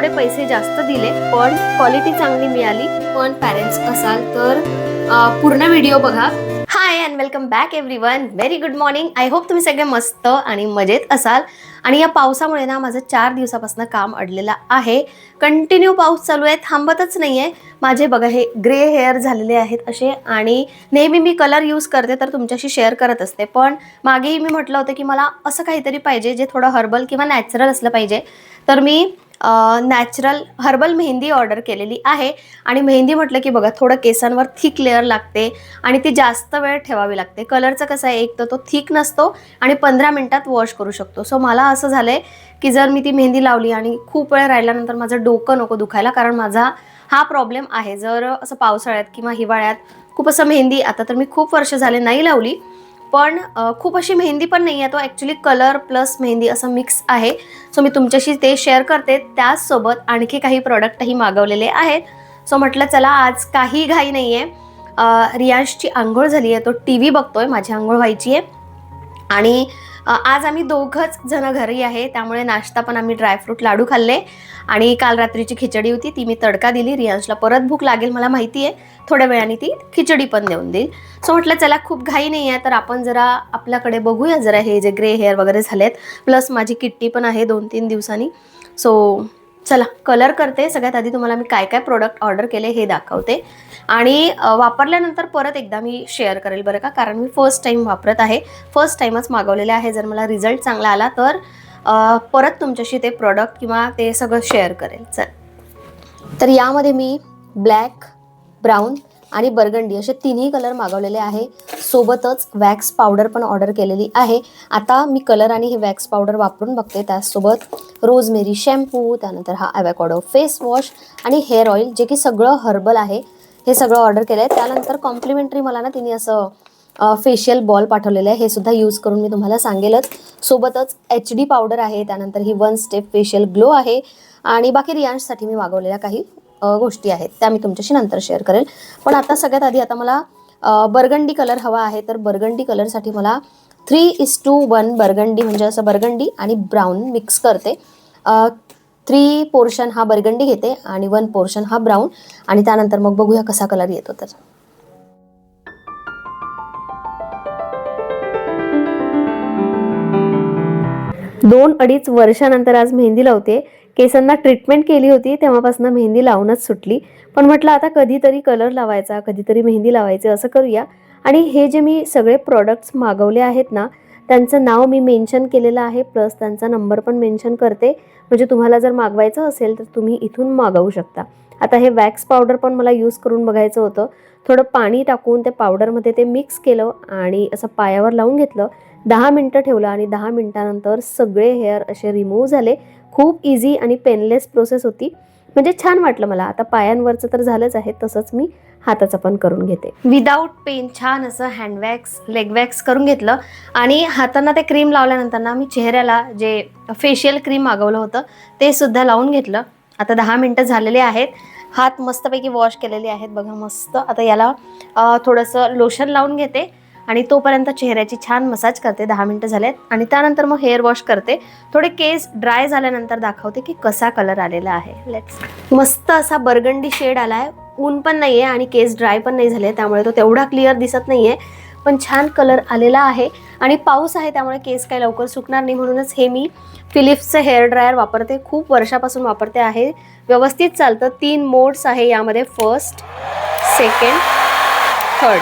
थोडे पैसे जास्त दिले पण क्वालिटी चांगली मिळाली. पण पॅरेंट्स असाल तर पूर्ण व्हिडिओ बघा. Hi and welcome back everyone. Very good morning. I hope तुम्ही सगळे मस्त आणि मजेत असाल. आणि या पावसामुळे ना माझं 4 दिवसापासून काम अडलेलं आहे. कंटिन्यू पाऊस चालू आहे, थांबतच नाही आहे. माझे बघा हे ग्रे हेअर झालेले आहेत असे, आणि नेहमी मी कलर यूज करते तर तुमच्याशी शेअर करत असते. पण मागेही मी म्हटलं होतं की मला असं काहीतरी पाहिजे जे थोडं हर्बल किंवा नॅचरल असलं पाहिजे. तर मी नॅचरल हर्बल मेहंदी ऑर्डर केलेली आहे. आणि मेहंदी म्हटलं की बघा थोडं केसांवर थिक लेअर लागते आणि ती जास्त वेळ ठेवावी लागते. कलरचं कसं आहे, एक तर तो थिक नसतो आणि 15 मिनिटात वॉश करू शकतो. सो मला असं झालंय की जर मी ती मेहंदी लावली आणि खूप वेळ राहिल्यानंतर माझं डोकं नको दुखायला, कारण माझा हा प्रॉब्लेम आहे. जर असं पावसाळ्यात किंवा हिवाळ्यात खूप असं मेहंदी, आता तर मी खूप वर्ष झाले नाही लावली, पण खूप अशी मेहंदी पण नाही आहे. तो ॲक्च्युली कलर प्लस मेहंदी असं मिक्स आहे. सो मी तुमच्याशी ते शेअर करते. त्याचसोबत आणखी काही प्रोडक्टही मागवलेले आहेत. सो म्हटलं चला आज काही घाई नाही आहे. रियांशची आंघोळ झाली आहे, तो टी व्ही बघतोय, माझी आंघोळ व्हायची आहे. आणि आज आम्ही दोघंच जण घरी आहे, त्यामुळे नाश्ता पण आम्ही ड्रायफ्रूट लाडू खाल्ले. आणि काल रात्रीची खिचडी होती, ती मी तडका दिली. रियांशला परत भूक लागेल मला माहिती आहे, थोड्या वेळाने ती खिचडी पण देऊन देईल. सो म्हटलं चला खूप घाई नाही आहे तर आपण जरा आपल्याकडे बघूया जरा हे जे ग्रे हेअर वगैरे झालेत. प्लस माझी किट्टी पण आहे 2-3 दिवसांनी. सो चला कलर करते. सगळ्यात आधी तुम्हाला मी काय काय प्रोडक्ट ऑर्डर केले हे दाखवते आणि वापरल्यानंतर परत एकदा मी शेअर करेल बरं का, कारण मी फर्स्ट टाईम वापरत आहे, फर्स्ट टाईमच मागवलेले आहे. जर मला रिझल्ट चांगला आला तर परत तुमच्याशी ते प्रोडक्ट किंवा ते सगळं शेअर करेल. चल, तर यामध्ये मी ब्लॅक, ब्राऊन आणि बर्गंडी असे तिन्ही कलर मागवलेले आहे. सोबतच वॅक्स पावडर पण ऑर्डर केलेली आहे. आता मी कलर आणि हे वॅक्स पावडर वापरून बघते. त्याचसोबत रोजमेरी शॅम्पू, त्यानंतर हा ॲवॅकॅडो फेस वॉश आणि हेअर ऑइल, जे की सगळं हर्बल आहे, हे सगळं ऑर्डर केलं आहे. त्यानंतर कॉम्प्लिमेंटरी मला ना तिने असं फेशियल बॉल पाठवलेलं आहे, हे सुद्धा यूज करून मी तुम्हाला सांगेलच. सोबतच HD पावडर आहे, त्यानंतर ही 1 स्टेप फेशियल ग्लो आहे आणि बाकी रियांशसाठी मी मागवलेल्या काही गोष्टी आहेत त्या मी तुमच्याशी नंतर शेअर करेल. पण आता सगळ्यात आधी आता मला बर्गंडी कलर हवा आहे. तर बर्गंडी कलरसाठी मला 3:1 बर्गंडी, म्हणजे असं बर्गंडी आणि ब्राऊन मिक्स करते. 3 पोर्शन हा बर्गंडी घेते आणि 1 पोर्शन हा ब्राऊन, आणि त्यानंतर मग बघूया कसा कलर येतो. तर 2-2.5 वर्षानंतर आज मेहंदी लावते. केसांना ट्रीटमेंट केली होती तेव्हापासून मेहंदी लावूनच सुटली. पण म्हटलं आता कधीतरी कलर लावायचा, कधीतरी मेहंदी लावायचं, असं करूया. आणि हे जे मी सगळे प्रोडक्ट्स मागवले आहेत ना, त्यांचं नाव मी मेन्शन केलेलं आहे, प्लस त्यांचा नंबर पण मेन्शन करते. म्हणजे तुम्हाला जर मागवायचं असेल तर तुम्ही इथून मागवू शकता. आता हे वॅक्स पावडर पण मला यूज करून बघायचं होतं. थोडं पाणी टाकून त्या पावडरमध्ये ते मिक्स केलं आणि असं पायावर लावून घेतलं. 10 मिनटं ठेवलं आणि 10 मिनटानंतर सगळे हेअर असे रिमूव्ह झाले. खूप इझी आणि पेनलेस प्रोसेस होती, म्हणजे छान वाटलं मला. आता पायांवरचं तर झालंच आहे, तसंच मी हाताचं पण करून घेते. विदाऊट पेन छान असं हँड वॅक्स, लेग वॅक्स करून घेतलं. आणि हातांना ते क्रीम लावल्यानंतर ना मी चेहऱ्याला जे फेशियल क्रीम मागवलं होतं ते सुद्धा लावून घेतलं. आता 10 मिनटं झालेले आहेत. हात मस्तपैकी वॉश केलेले आहेत बघा मस्त. आता याला थोडंसं लोशन लावून घेते आणि तोपर्यंत चेहऱ्याची छान मसाज करते. 10 मिनटं झालेत आणि त्यानंतर मग हेअर वॉश करते. थोडे केस ड्राय झाल्यानंतर दाखवते की कसा कलर आलेला आहे. लेट्स. मस्त असा बर्गंडी शेड आला आहे. ऊन पण नाही आहे आणि केस ड्राय पण नाही झाले, त्यामुळे तो तेवढा क्लिअर दिसत नाही आहे, पण छान कलर आलेला आहे. आणि पाऊस आहे त्यामुळे केस काही लवकर सुकणार नाही, म्हणूनच हे मी फिलिप्सचं हेअर ड्रायर वापरते. खूप वर्षापासून वापरते आहे, व्यवस्थित चालतं. 3 मोड्स आहे यामध्ये, फर्स्ट, सेकंड, थर्ड.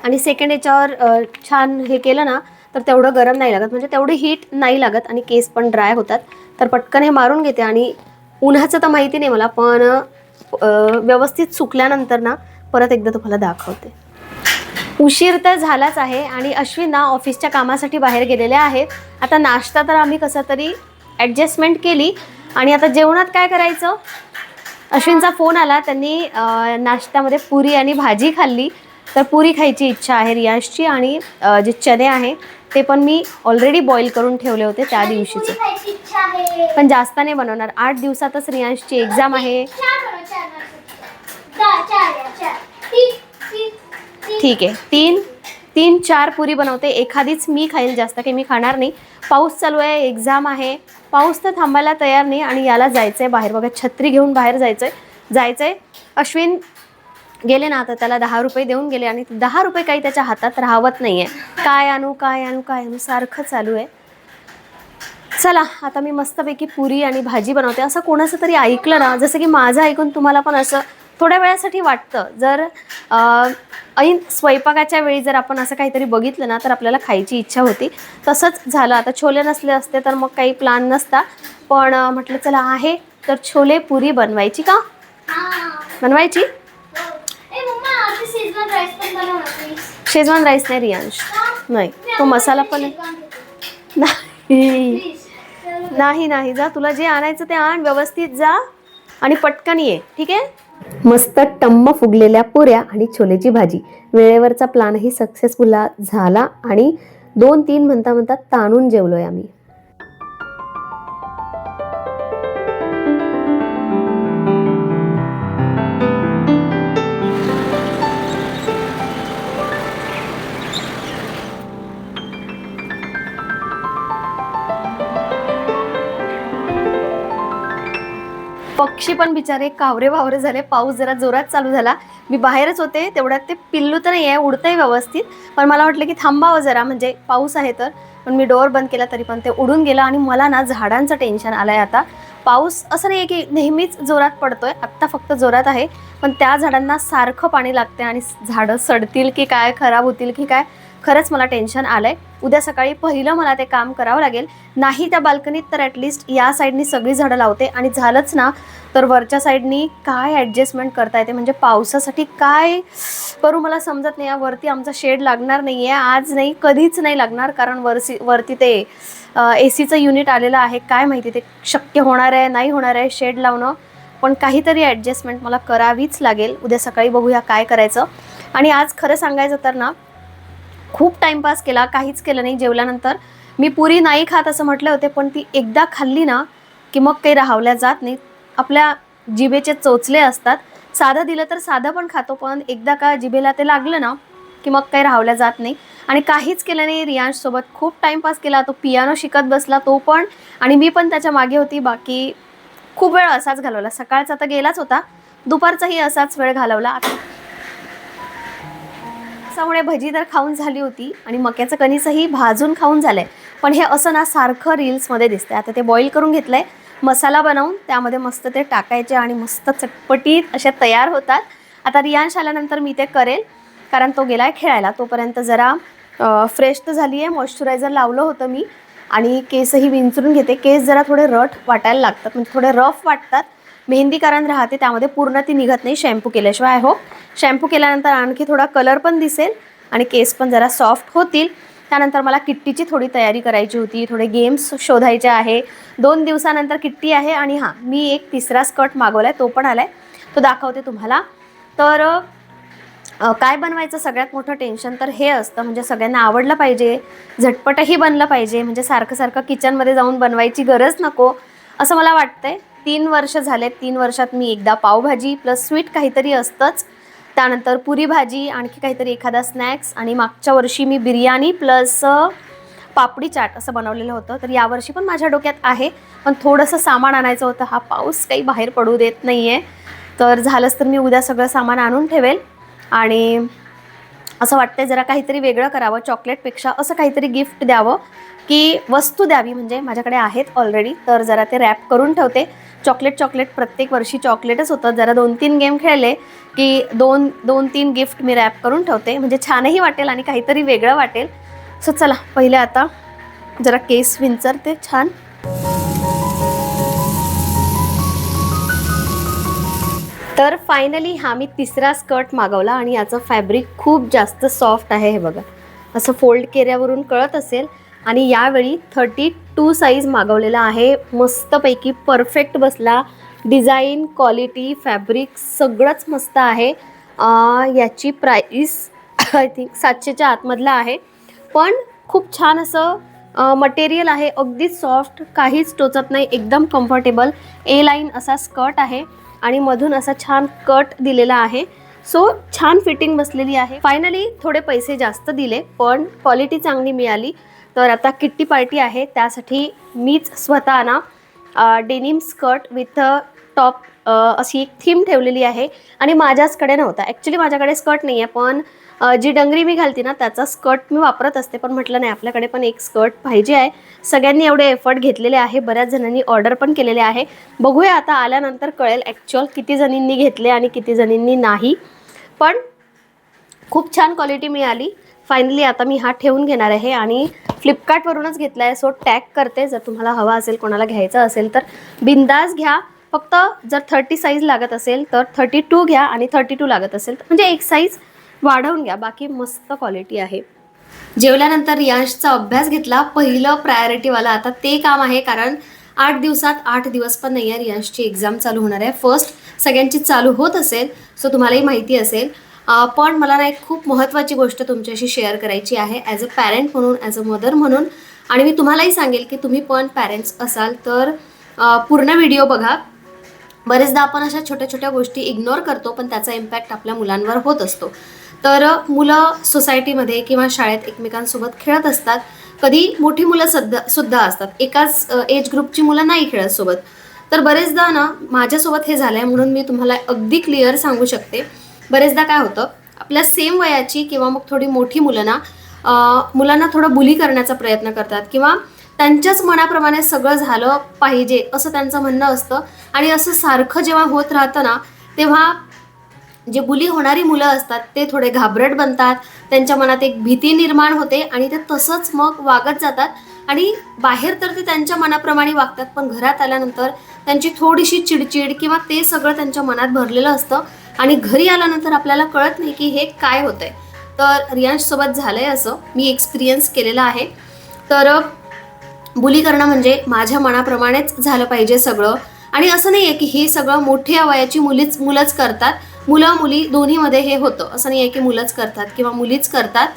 आणि सेकंड याच्यावर छान हे केलं ना तर तेवढं गरम नाही लागत, म्हणजे तेवढी हीट नाही लागत आणि केस पण ड्राय होतात. तर पटकन हे मारून घेते. आणि उन्हाचं तर माहिती नाही मला, पण व्यवस्थित सुकल्यानंतर ना परत एकदा तुम्हाला दाखवते. उशीर तर झालाच आहे आणि अश्विन ना ऑफिसच्या कामासाठी बाहेर गेलेले आहेत. आता नाश्ता तर आम्ही कसा तरी ॲडजस्टमेंट केली. आणि आता जेवणात काय करायचं, अश्विनचा फोन आला. त्यांनी नाश्त्यामध्ये पुरी आणि भाजी खाल्ली, तर पुरी खायची इच्छा आहे रियांशची. आणि जे चणे आहे ते पण मी ऑलरेडी बॉईल करून ठेवले होते त्या दिवशीचे, पण जास्त नाही बनवणार. 8 दिवसातच रियांशची एक्झाम आहे. ठीक आहे, 3-4 पुरी बनवते, एखादीच मी खाईल, जास्त काही मी खाणार नाही. पाऊस चालू आहे, एक्झाम आहे, पाऊस तर थांबायला तयार नाही आणि याला जायचं आहे बाहेर. बघा छत्री घेऊन बाहेर जायचं आहे. अश्विन गेले ना, तर त्याला 10 रुपये देऊन गेले आणि 10 रुपये काही त्याच्या हातात राहत नाही आहे. काय आणू सारखं चालू आहे. चला आता मी मस्तपैकी पुरी आणि भाजी बनवते. असं कोणाचं तरी ऐकलं ना, जसं की माझं ऐकून तुम्हाला पण असं थोड्या वेळासाठी वाटतं. जर ऐन स्वयंपाकाच्या वेळी जर आपण असं काहीतरी बघितलं ना, तर आपल्याला खायची इच्छा होती. तसंच झालं. आता छोले नसले असते तर मग काही प्लॅन नसता, पण म्हटलं चला आहे तर छोले पुरी बनवायची का? बनवायची. शेजवान राईस नाही रियांश, नाही तो मसाला पण नाही. जा, तुला जे आणायचं ते आण, व्यवस्थित जा आणि पटकन ये, ठीक आहे. मस्त टम्म फुगलेल्या पुऱ्या आणि छोलेची भाजी. वेळेवरचा प्लॅनही सक्सेसफुल झाला आणि 2-3 म्हणता ताणून जेवलोय आम्ही. पक्षी पण बिचारे कावरे वावरे झाले. पाऊस जरा जोरात चालू झाला. मी बाहेरच होते, तेवढ्यात ते पिल्लू तर नाही आहे, उडतंय व्यवस्थित, पण मला वाटलं की थांबावं जरा, म्हणजे पाऊस आहे तर. पण मी डोअर बंद केला तरी पण ते उडून गेलं आणि मला ना झाडांचं टेन्शन आलं आहे आता. पाऊस असं नाही आहे की नेहमीच जोरात पडतोय, आत्ता फक्त जोरात आहे, पण त्या झाडांना सारखं पाणी लागते आणि झाडं सडतील की काय, खराब होतील की काय, खरंच मला टेन्शन आलं आहे. उद्या सकाळी पहिलं मला ते काम करावं लागेल. नाही त्या बाल्कनीत तर ॲटलिस्ट या साईडनी सगळी झाडं लावते आणि झालंच ना तर वरच्या साईडनी काय ॲडजस्टमेंट करता येते. म्हणजे पावसासाठी काय करू मला समजत नाही. वरती आमचा शेड लागणार नाही आहे, आज नाही, कधीच नाही लागणार, कारण वरती ते AC युनिट आलेलं आहे. काय माहिती ते शक्य होणार आहे नाही होणार आहे शेड लावणं, पण काहीतरी ॲडजस्टमेंट मला करावीच लागेल. उद्या सकाळी बघूया काय करायचं. आणि आज खरं सांगायचं तर ना खूप टाईमपास केला, काहीच केलं नाही. जेवल्यानंतर मी पुरी नाही खात असं म्हटले होते, पण ती एकदा खाल्ली ना की मग काही राहवल्या जात नाही. आपल्या जिभेचे चोचले असतात. साधं दिलं तर साधं पण खातो, पण एकदा का जिभेला ते लागलं ना की मग काही राहवल्या जात नाही. आणि काहीच केलं नाही. रियांशसोबत खूप टाईमपास केला. तो पियानो शिकत बसला तो पण, आणि मी पण त्याच्या मागे होती. बाकी खूप वेळ असाच घालवला. सकाळचा तर गेलाच होता, दुपारचाही असाच वेळ घालवला. त्यामुळे भजी तर खाऊन झाली होती आणि मक्याचं कणीसही भाजून खाऊन झालंय. पण हे असं ना सारखं रील्समध्ये दिसतंय. आता ते बॉईल करून घेतलंय, मसाला बनवून त्यामध्ये मस्त ते टाकायचे आणि मस्त चटपटीत अशा तयार होतात. आता रियांश आल्यानंतर मी ते करेल, कारण तो गेलाय खेळायला. तोपर्यंत जरा फ्रेश तर झाली आहे. मॉइश्चरायझर लावलं होतं मी आणि केसही विंचरून घेते. केस जरा थोडे रट वाटायला लागतात, म्हणजे थोडे रफ वाटतात. मेहंदी कारण राहते त्यामध्ये, पूर्ण ती निघत नाही शॅम्पू केल्याशिवाय. आय होप शॅम्पू केल्यानंतर आणखी थोडा कलर पण दिसेल आणि केस पण जरा सॉफ्ट होतील. त्यानंतर मला किट्टीची थोडी तयारी करायची होती, थोडे गेम्स शोधायचे आहे. 2 दिवसानंतर किट्टी आहे. आणि हां, मी एक 3रा स्कर्ट मागवला आहे, तो पण आला आहे, तो दाखवते तुम्हाला. तर काय बनवायचं सगळ्यात मोठं टेन्शन तर हे असतं, म्हणजे सगळ्यांना आवडलं पाहिजे, झटपटही बनलं पाहिजे, म्हणजे सारखं किचनमध्ये जाऊन बनवायची गरज नको असं मला वाटतंय. 3 वर्ष झाले, 3 वर्षात मी एकदा पावभाजी प्लस स्वीट काहीतरी असतंच, त्यानंतर पुरी भाजी, आणखी काहीतरी एखादा स्नॅक्स, आणि मागच्या वर्षी मी बिर्याणी प्लस पापडी चाट असं बनवलेलं होतं. तर यावर्षी पण माझ्या डोक्यात आहे, पण थोडंसं सामान आणायचं होतं. हा पाऊस काही बाहेर पडू देत नाही आहे, तर झालंच तर मी उद्या सगळं सामान आणून ठेवेल. आणि असं वाटतंय जरा काहीतरी वेगळं करावं, चॉकलेटपेक्षा असं काहीतरी गिफ्ट द्यावं, की वस्तू द्यावी. म्हणजे माझ्याकडे आहेत ऑलरेडी, तर जरा ते रॅप करून ठेवते. चॉकलेट प्रत्येक वर्षी चॉकलेटच होतं. जरा 2-3 गेम खेळले की 2-3 गिफ्ट मी रॅप करून ठेवते, म्हणजे छानही वाटेल आणि काहीतरी वेगळं वाटेल. सो चला पहिले आता जरा केस विंचरते छान. तर फायनली हा मी 3रा स्कर्ट मागवला आणि याचं फॅब्रिक खूप जास्त सॉफ्ट आहे. हे बघा, असं फोल्ड केल्यावरून कळत असेल. आणि यावेळी 32 साईज मागवलेला आहे. मस्तपैकी परफेक्ट बसला. डिझाईन, क्वालिटी, फॅब्रिक सगळंच मस्त आहे. याची प्राईस आय थिंक 700च्या आतमधला आहे, पण खूप छान असं मटेरियल आहे. अगदी सॉफ्ट, काहीच टोचत नाही, एकदम कम्फर्टेबल. A लाईन असा स्कर्ट आहे आणि मधून असा छान कट दिलेला आहे. सो छान फिटिंग बसलेली आहे. फायनली थोडे पैसे जास्त दिले पण क्वालिटी चांगली मिळाली. तर आता किट्टी पार्टी आहे, त्यासाठी मीच स्वतः ना डेनिम स्कर्ट विथ टॉप अशी एक थीम ठेवलेली आहे. आणि माझ्याचकडे नव्हता, ॲक्च्युली माझ्याकडे स्कर्ट नाही आहे, पण जी डंगरी मी घालते ना त्याचा स्कर्ट मी वापरत असते. पण म्हटलं नाही, आपल्याकडे पण एक स्कर्ट पाहिजे आहे. सगळ्यांनी एवढे एफर्ट घेतलेले आहे, बऱ्याच जणांनी ऑर्डर पण केलेले आहे. बघूया आता आल्यानंतर कळेल ॲक्च्युअल किती जणींनी घेतले आणि किती जणींनी नाही. पण खूप छान क्वालिटी मिळाली. फायनली आता मी हा ठेवून घेणार आहे आणि फ्लिपकार्टवरूनच घेतला आहे. सो टॅग करते, जर तुम्हाला हवा असेल, कोणाला घ्यायचं असेल तर बिंदास घ्या. फक्त जर 30 साईज लागत असेल तर 32 घ्या आणि 32 लागत असेल तर म्हणजे एक साईज वाढवून घ्या. बाकी मस्त क्वालिटी आहे. जेवल्यानंतर रियांशचा अभ्यास घेतला, पहिलं प्रायोरिटीवाला आता ते काम आहे. कारण 8 दिवसात 8 दिवस पण नाही आहे, रियांशची एक्झाम चालू होणार आहे. फर्स्ट सगळ्यांची चालू होत असेल, सो तुम्हालाही माहिती असेल. पण मला ना एक खूप महत्त्वाची गोष्ट तुमच्याशी शेअर करायची आहे ॲज अ पॅरेंट म्हणून, ॲज अ मदर म्हणून. आणि मी तुम्हालाही सांगेल की तुम्ही पण पॅरेंट्स असाल तर पूर्ण व्हिडिओ बघा. बरेचदा आपण अशा छोट्या छोट्या गोष्टी इग्नोर करतो, पण त्याचा इम्पॅक्ट आपल्या मुलांवर होत असतो. तर मुलं सोसायटीमध्ये किंवा शाळेत एकमेकांसोबत खेळत असतात. कधी मोठी मुलं सुद्धा असतात, एकाच एज ग्रुपची मुलं नाही खेळत सोबत. तर बरेचदा ना माझ्यासोबत हे झालं आहे, म्हणून मी तुम्हाला अगदी क्लिअर सांगू शकते. बरेचदा काय होतं, आपल्या सेम वयाची किंवा मग थोडी मोठी मुलं ना मुलांना थोडं बुली करण्याचा प्रयत्न करतात किंवा त्यांच्याच मनाप्रमाणे सगळं झालं पाहिजे असं त्यांचं म्हणणं असतं. आणि असं सारखं जेव्हा होत राहतं ना, तेव्हा जे बुली होणारी मुलं असतात ते थोडे घाबरट बनतात. त्यांच्या मनात एक भीती निर्माण होते आणि ते तसंच मग वागत जातात. आणि बाहेर तर ते त्यांच्या मनाप्रमाणे वागतात, पण घरात आल्यानंतर त्यांची थोडीशी चिडचिड किंवा ते सगळं त्यांच्या मनात भरलेलं असतं. आणि घरी आल्यानंतर आपल्याला कळत नाही की हे काय होतंय. तर रियांशसोबत झालंय असं, मी एक्सपिरियन्स केलेला आहे. तर बुली करणं म्हणजे माझ्या मनाप्रमाणेच झालं पाहिजे सगळं. आणि असं नाही आहे की हे सगळं मोठ्या वयाची मुलंच करतात. मुलं मुली दोन्हीमध्ये हे होतं, असं नाही आहे की मुलंच करतात किंवा मुलीच करतात.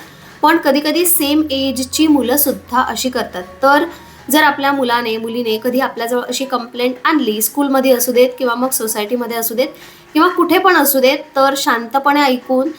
पण कधी कधी सेम एजची मुलंसुद्धा अशी करतात. तर जर आपल्या मुलीने कधी आपल्याजवळ अशी कंप्लेंट आणली, स्कूलमध्ये असू देत किंवा मग सोसायटीमध्ये असू देत किंवा कुठे पण असू देत, तर शांतपणे ऐकून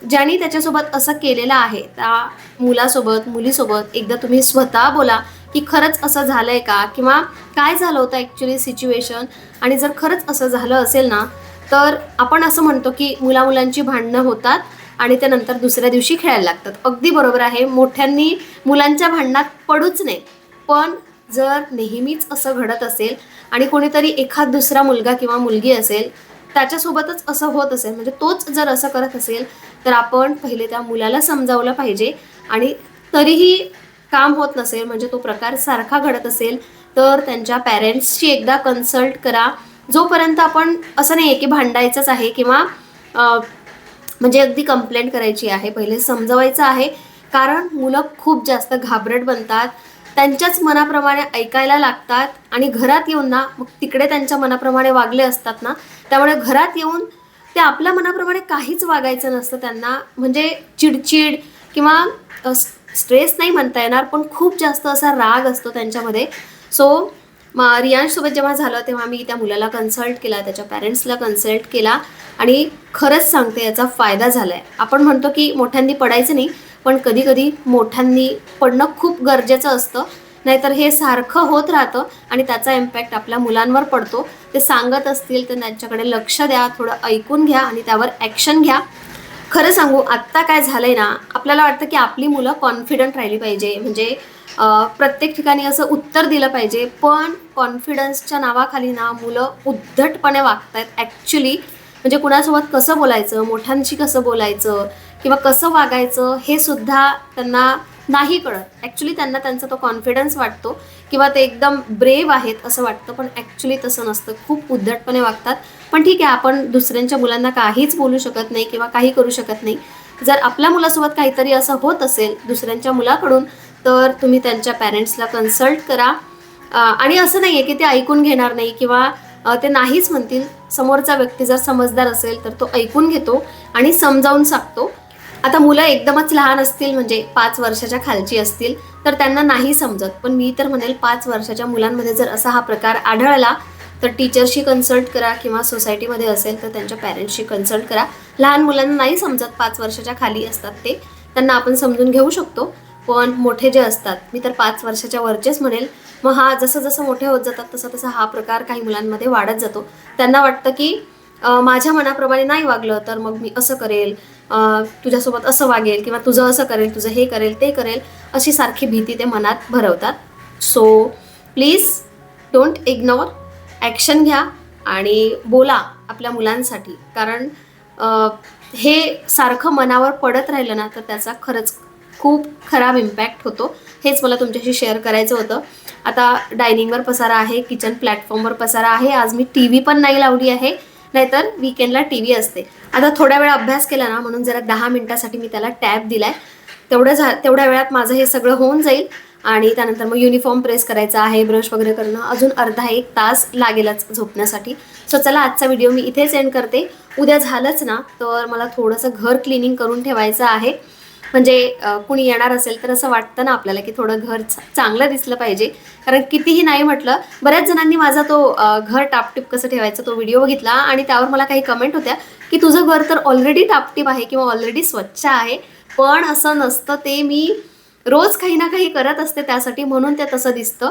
ज्यांनी त्याच्यासोबत असं केलेलं आहे त्या मुलासोबत मुलीसोबत एकदा तुम्ही स्वतः बोला की खरंच असं झालंय का किंवा काय झालं होतं ॲक्च्युली सिच्युएशन. आणि जर खरंच असं झालं असेल ना, तर आपण असं म्हणतो की मुलांची भांडणं होतात आणि त्यानंतर दुसऱ्या दिवशी खेळायला लागतात. अगदी बरोबर आहे, मोठ्यांनी मुलांच्या भांडणात पडूच नये. पण जर नेहमीच असं घडत असेल आणि कोणीतरी एखाद दुसरा मुलगा किंवा मुलगी असेल त्याच्यासोबतच असं होत असेल, म्हणजे तोच जर असं करत असेल, तर आपण पहिले त्या मुलाला समजावलं पाहिजे. आणि तरीही काम होत नसेल, म्हणजे तो प्रकार सारखा घडत असेल, तर त्यांच्या पॅरेंट्सशी एकदा कन्सल्ट करा. जोपर्यंत आपण असं नाही आहे की भांडायचंच आहे किंवा म्हणजे अगदी कंप्लेंट करायची आहे, पहिले समजवायचं आहे. कारण मुलं खूप जास्त घाबरट बनतात, त्यांच्याच मनाप्रमाणे ऐकायला लागतात. आणि घरात येऊन ना मग तिकडे त्यांच्या मनाप्रमाणे वागले असतात ना, त्यामुळे घरात येऊन ते आपल्या मनाप्रमाणे काहीच वागायचं नसतं त्यांना. म्हणजे चिडचिड किंवा स्ट्रेस नाही म्हणता येणार, पण खूप जास्त असा राग असतो त्यांच्यामध्ये. सो रियांशसोबत जेव्हा झालं तेव्हा मी त्या मुलाला कन्सल्ट केला, त्याच्या पॅरेंट्सला कन्सल्ट केला आणि खरंच सांगते याचा फायदा झाला आहे. आपण म्हणतो की मोठ्यांनी पडायचं नाही, पण कधी कधी मोठ्यांनी पडणं खूप गरजेचं असतं. नाहीतर हे सारखं होत राहतं आणि त्याचा इम्पॅक्ट आपल्या मुलांवर पडतो. ते सांगत असतील तर त्यांच्याकडे लक्ष द्या, थोडं ऐकून घ्या आणि त्यावर ॲक्शन घ्या. खरं सांगू, आत्ता काय झालं आहे ना, आपल्याला वाटतं की आपली मुलं कॉन्फिडंट राहिली पाहिजे, म्हणजे प्रत्येक ठिकाणी असं उत्तर दिलं पाहिजे. पण कॉन्फिडन्सच्या नावाखाली ना मुलं उद्धटपणे वागत आहेत ॲक्च्युली. म्हणजे कुणासोबत कसं बोलायचं, मोठ्यांशी कसं बोलायचं किंवा कसं वागायचं हे सुद्धा त्यांना नाही कळत. ॲक्च्युली त्यांना त्यांचा तो कॉन्फिडन्स वाटतो किंवा ते एकदम ब्रेव आहेत असं वाटतं, पण ॲक्च्युली तसं नसतं. खूप उद्धटपणे वागतात. पण ठीक आहे, आपण दुसऱ्यांच्या मुलांना काहीच बोलू शकत नाही किंवा काही करू शकत नाही. जर आपल्या मुलासोबत काहीतरी असं होत असेल दुसऱ्यांच्या मुलाकडून, तर तुम्ही त्यांच्या पॅरेंट्सला कन्सल्ट करा. आणि असं नाही आहे की ते ऐकून घेणार नाही किंवा ते नाहीच म्हणतील. समोरचा व्यक्ती जर समजदार असेल तर तो ऐकून घेतो आणि समजावून सांगतो. आता मुलं एकदमच लहान असतील, म्हणजे 5 वर्षाच्या खालची असतील, तर त्यांना नाही समजत. पण मी तर म्हणेल 5 वर्षाच्या मुलांमध्ये जर असा हा प्रकार आढळला तर टीचरशी कन्सल्ट करा किंवा सोसायटीमध्ये असेल तर त्यांच्या पॅरेंट्सशी कन्सल्ट करा. लहान मुलांना नाही समजत, 5 वर्षाच्या खाली असतात ते, त्यांना आपण समजून घेऊ शकतो. पण मोठे जे असतात, मी तर 5 वर्षाच्या वरचेच म्हणेल, मग हा जसं जसं मोठे होत जातात तसं तसा हा प्रकार काही मुलांमध्ये वाढत जातो. त्यांना वाटतं की माझ्या मनाप्रमाणे नाही वागलं तर मग मी असं करेल, तुझ्यासोबत असं वागेल, किंवा तुझं असं करेल, तुझं हे करेल ते करेल, अशी सारखी भीती ते मनात भरवतात. So please don't ignore, action घ्या आणि बोला आपल्या मुलांसाठी. कारण हे सारखं मनावर पडत राहिलं ना तर त्याचा खरंच खूप खराब इम्पॅक्ट होतो. हेच मला तुमच्याशी शेअर करायचं होतं. आता डायनिंगवर पसारा आहे, किचन प्लॅटफॉर्मवर पसारा आहे. आज मी टी व्ही पण नाही लावली आहे, नाहीतर वीकेंडला टी व्ही असते. आता थोड्या वेळ अभ्यास केला ना म्हणून जरा 10 मिनिटासाठी मी त्याला टॅब दिलाय. तेवढ्या वेळात माझं हे सगळं होऊन जाईल आणि त्यानंतर मग युनिफॉर्म प्रेस करायचा आहे, ब्रश वगैरे करणं, अजून अर्धा 1 तास लागेलच झोपण्यासाठी. सो चला, आजचा व्हिडिओ मी इथेच एंड करते. उद्या झालंच ना तर मला थोडंसं घर क्लिनिंग करून ठेवायचं आहे. म्हणजे कुणी येणार असेल तर असं वाटतं ना आपल्याला की थोडं घर चांगलं दिसलं पाहिजे. कारण कितीही नाही म्हटलं, बऱ्याच जणांनी माझा तो घर टापटीप कसं ठेवायचं तो व्हिडिओ बघितला आणि त्यावर मला काही कमेंट होत्या की तुझं घर तर ऑलरेडी टापटीप आहे किंवा ऑलरेडी स्वच्छ आहे. पण असं नसतं, ते मी रोज काही ना काही करत असते त्यासाठी, म्हणून ते तसं दिसतं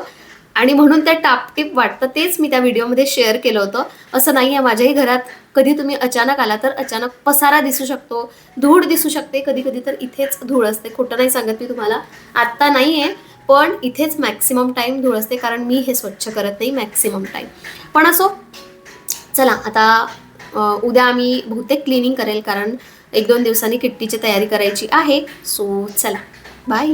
आणि म्हणून ते टापटीप वाटतं. तेच मी त्या व्हिडिओमध्ये शेअर केलं होतं. असं नाही आहे, माझ्याही घरात कधी तुम्ही अचानक आला तर अचानक पसारा दिसू शकतो, धूळ दिसू शकते, कधी कधी तर इथेच धूळ असते. खोटं नाही सांगत मी तुम्हाला, आत्ता नाही आहे पण इथेच मॅक्सिमम टाईम धूळ असते, कारण मी हे स्वच्छ करत नाही मॅक्सिमम टाईम. पण असो, चला आता उद्या आम्ही बहुतेक क्लिनिंग करेल, कारण 1-2 दिवसांनी किट्टीची तयारी करायची आहे. सो चला, बाय.